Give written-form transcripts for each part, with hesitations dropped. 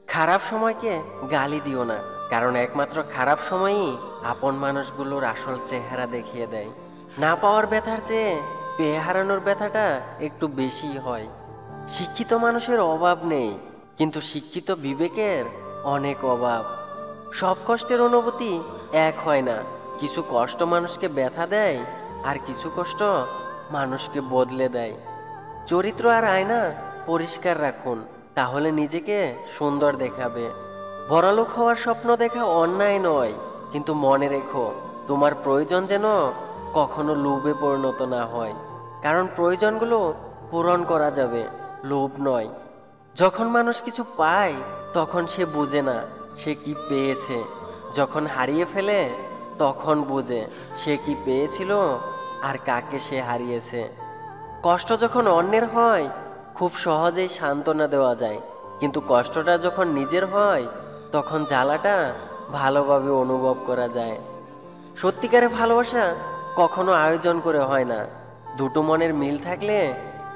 খারাপ সময়কে গালি দিও না, কারণ একমাত্র খারাপ সময়ই আপন মানুষগুলোর আসল চেহারা দেখিয়ে দেয়। না পাওয়ার ব্যথার চেয়ে পেয়ে হারানোর ব্যথাটা একটু বেশিই হয়। শিক্ষিত মানুষের অভাব নেই, কিন্তু শিক্ষিত বিবেকের অনেক অভাব। সব কষ্টের অনুভূতি এক হয় না। কিছু কষ্ট মানুষকে ব্যথা দেয়, আর কিছু কষ্ট মানুষকে বদলে দেয়। চরিত্র আর আয়না পরিষ্কার রাখুন, তাহলে নিজেকে সুন্দর দেখাবে। বড়লোক হওয়ার স্বপ্ন দেখা অন্যায় নয়, কিন্তু মনে রেখো, তোমার প্রয়োজন যেন কখনো লোভে পরিণত না হয়। কারণ প্রয়োজনগুলো পূরণ করা যাবে, লোভ নয়। যখন মানুষ কিছু পায় তখন সে বুঝে না সে কি পেয়েছে। যখন হারিয়ে ফেলে তখন বুঝে সে কি পেয়েছিল আর কাকে সে হারিয়েছে। কষ্ট যখন অন্যের হয় খুব সহজেই সান্ত্বনা দেওয়া যায়, কিন্তু কষ্টটা যখন নিজের হয় তখন জ্বালাটা ভালোভাবে অনুভব করা যায়। সত্যিকারের ভালোবাসা কখনো আয়োজন করে হয় না। দুটো মনের মিল থাকলে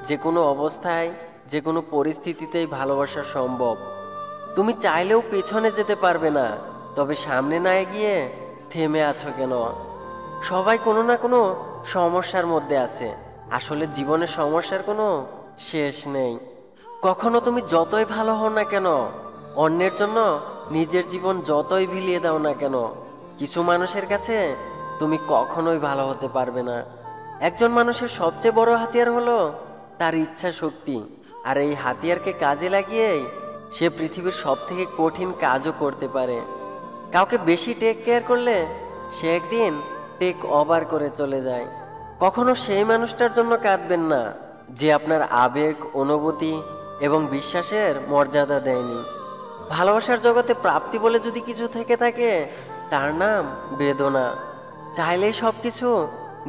যে কোনো অবস্থায়, যে কোনো পরিস্থিতিতেই ভালোবাসা সম্ভব। তুমি চাইলেও পেছনে যেতে পারবে না, তবে সামনে না এগিয়ে থেমে আছো কেন? সবাই কোনো না কোনো সমস্যার মধ্যে আছে। আসলে জীবনের সমস্যার কোনো শেষ নেই। কখনো তুমি যতই ভালো হও না কেন, অন্যের জন্য নিজের জীবন যতই বিলিয়ে দাও না কেন, কিছু মানুষের কাছে তুমি কখনোই ভালো হতে পারবে না। একজন মানুষের সবচেয়ে বড় হাতিয়ার হলো তার ইচ্ছা শক্তি, আর এই হাতিয়ারকে কাজে লাগিয়েই সে পৃথিবীর সব থেকে কঠিন কাজও করতে পারে। কাউকে বেশি টেক কেয়ার করলে সে একদিন টেক ওভার করে চলে যায়। কখনো সেই মানুষটার জন্য কাঁদবেন না যে আপনার আবেগ, অনুভূতি এবং বিশ্বাসের মর্যাদা দেয়নি। ভালোবাসার জগতে প্রাপ্তি বলে যদি কিছু থেকে থাকে, তার নাম বেদনা। চাইলেই সব কিছু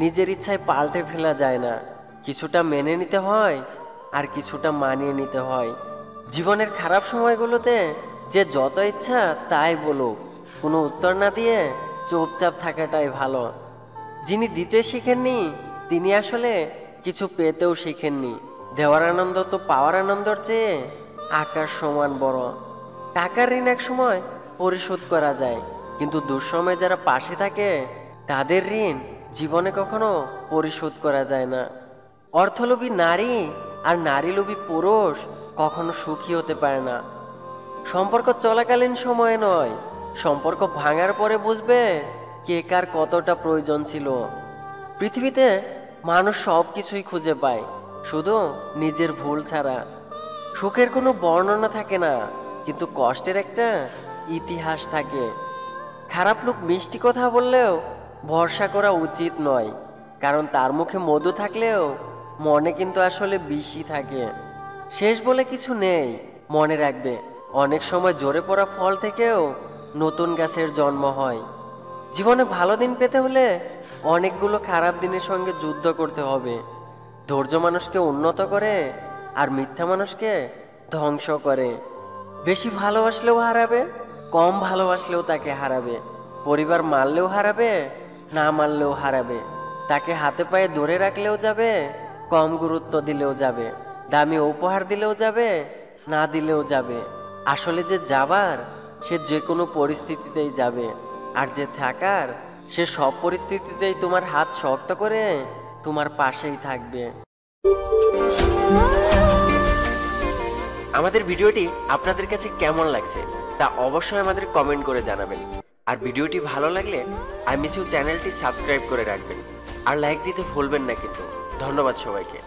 নিজের ইচ্ছায় পাল্টে ফেলা যায় না। কিছুটা মেনে নিতে হয়, আর কিছুটা মানিয়ে নিতে হয়। জীবনের খারাপ সময়গুলোতে যে যত ইচ্ছা তাই বলুক, কোনো উত্তর না দিয়ে চুপচাপ থাকাটাই ভালো। যিনি দিতে শিখেননি তিনি আসলে কিছু পেতেও শিখেননি। দেওয়ার আনন্দ তো পাওয়ার আনন্দর চেয়ে আকাশ সমান বড়। টাকার ঋণ এক সময় পরিশোধ করা যায়, কিন্তু দুঃসময়ে যারা পাশে থাকে তাদের ঋণ জীবনে কখনো পরিশোধ করা যায় না। অর্থলোভী নারী আর নারীলোভী পুরুষ কখনো সুখী হতে পারে না। সম্পর্ক চলাকালীন সময়ে নয়, সম্পর্ক ভাঙার পরে বুঝবে কে কার কতটা প্রয়োজন ছিল। পৃথিবীতে মানুষ সব কিছুই খুঁজে পায়, শুধু নিজের ভুল ছাড়া। সুখের কোনো বর্ণনা থাকে না, কিন্তু কষ্টের একটা ইতিহাস থাকে। খারাপ লোক মিষ্টি কথা বললেও ভরসা করা উচিত নয়, কারণ তার মুখে মধু থাকলেও মনে কিন্তু আসলে বিষই থাকে। শেষ বলে কিছু নেই, মনে রাখবে, অনেক সময় ঝরে পড়া ফল থেকেও নতুন গাছের জন্ম হয়। জীবনে ভালো দিন পেতে হলে অনেকগুলো খারাপ দিনের সঙ্গে যুদ্ধ করতে হবে। ধৈর্য মানুষকে উন্নত করে, আর মিথ্যা মানুষকে ধ্বংস করে। বেশি ভালোবাসলেও হারাবে, কম ভালোবাসলেও তাকে হারাবে। পরিবার মারলেও হারাবে, না মারলেও হারাবে। তাকে হাতে পায়ে ধরে রাখলেও যাবে, কম গুরুত্ব দিলেও যাবে। দামি উপহার দিলেও যাবে, না দিলেও যাবে। আসলে যে যাবার সে যে কোনো পরিস্থিতিতেই যাবে, আর যে থাকার সে সব পরিস্থিতিতেই তোমার হাত শক্ত করে তোমার পাশেই থাকবে। আমাদের ভিডিওটি আপনাদের কাছে কেমন লাগছে তা অবশ্যই আমাদের কমেন্ট করে জানাবেন। আর ভিডিওটি ভালো লাগলে আই মিস ইউ চ্যানেলটি সাবস্ক্রাইব করে রাখবেন, আর লাইক দিতে ভুলবেন না কিন্তু। ধন্যবাদ সবাইকে।